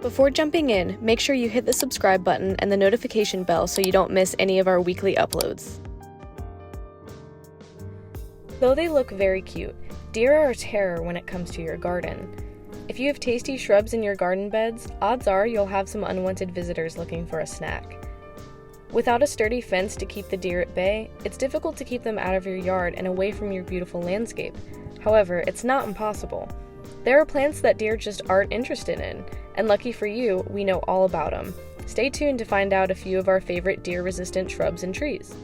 Before jumping in, make sure you hit the subscribe button and the notification bell so you don't miss any of our weekly uploads. Though they look very cute, deer are a terror when it comes to your garden. If you have tasty shrubs in your garden beds, odds are you'll have some unwanted visitors looking for a snack. Without a sturdy fence to keep the deer at bay, it's difficult to keep them out of your yard and away from your beautiful landscape. However, it's not impossible. There are plants that deer just aren't interested in, and lucky for you, we know all about them. Stay tuned to find out a few of our favorite deer-resistant shrubs and trees.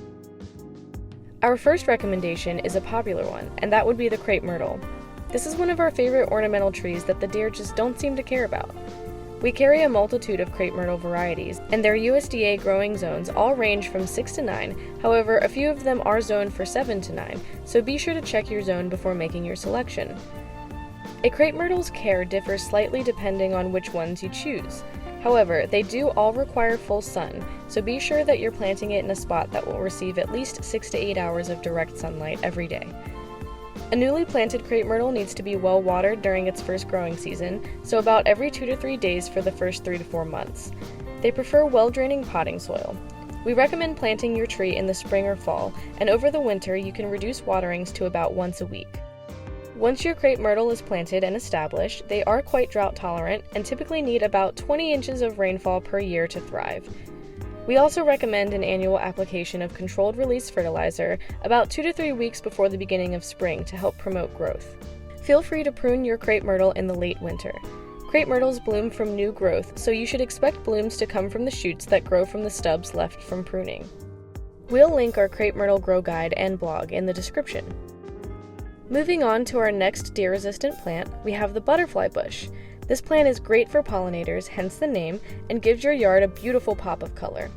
Our first recommendation is a popular one, and that would be the crepe myrtle. This is one of our favorite ornamental trees that the deer just don't seem to care about. We carry a multitude of crepe myrtle varieties, and their USDA growing zones all range from 6 to 9, however, a few of them are zoned for 7 to 9, so be sure to check your zone before making your selection. A crepe myrtle's care differs slightly depending on which ones you choose. However, they do all require full sun, so be sure that you're planting it in a spot that will receive at least 6 to 8 hours of direct sunlight every day. A newly planted crepe myrtle needs to be well watered during its first growing season, so about every 2 to 3 days for the first 3 to 4 months. They prefer well-draining potting soil. We recommend planting your tree in the spring or fall, and over the winter you can reduce waterings to about once a week. Once your crepe myrtle is planted and established, they are quite drought tolerant and typically need about 20 inches of rainfall per year to thrive. We also recommend an annual application of controlled release fertilizer about 2 to 3 weeks before the beginning of spring to help promote growth. Feel free to prune your crepe myrtle in the late winter. Crepe myrtles bloom from new growth, so you should expect blooms to come from the shoots that grow from the stubs left from pruning. We'll link our crepe myrtle grow guide and blog in the description. Moving on to our next deer-resistant plant, we have the butterfly bush. This plant is great for pollinators, hence the name, and gives your yard a beautiful pop of color.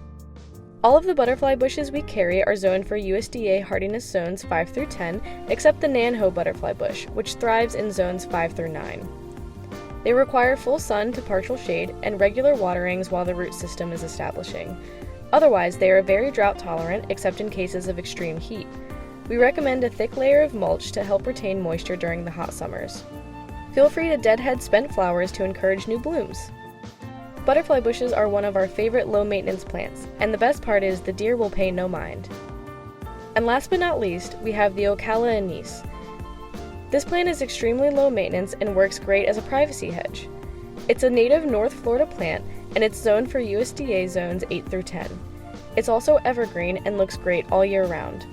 All of the butterfly bushes we carry are zoned for USDA hardiness zones 5 through 10, except the Nanho butterfly bush, which thrives in zones 5 through 9. They require full sun to partial shade and regular waterings while the root system is establishing. Otherwise, they are very drought tolerant except in cases of extreme heat. We recommend a thick layer of mulch to help retain moisture during the hot summers. Feel free to deadhead spent flowers to encourage new blooms. Butterfly bushes are one of our favorite low-maintenance plants, and the best part is the deer will pay no mind. And last but not least, we have the Ocala anise. This plant is extremely low maintenance and works great as a privacy hedge. It's a native North Florida plant, and it's zoned for USDA zones 8 through 10. It's also evergreen and looks great all year round.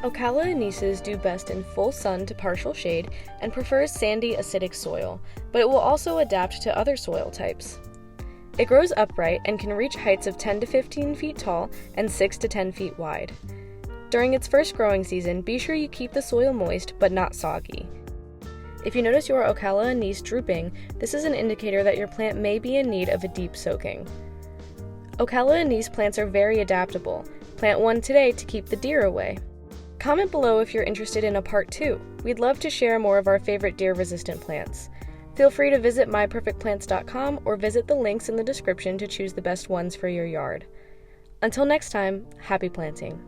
Ocala anises do best in full sun to partial shade and prefers sandy, acidic soil, but it will also adapt to other soil types. It grows upright and can reach heights of 10 to 15 feet tall and 6 to 10 feet wide. During its first growing season, be sure you keep the soil moist but not soggy. If you notice your Ocala anise drooping, this is an indicator that your plant may be in need of a deep soaking. Ocala anise plants are very adaptable. Plant one today to keep the deer away. Comment below if you're interested in a part 2. We'd love to share more of our favorite deer-resistant plants. Feel free to visit myperfectplants.com or visit the links in the description to choose the best ones for your yard. Until next time, happy planting!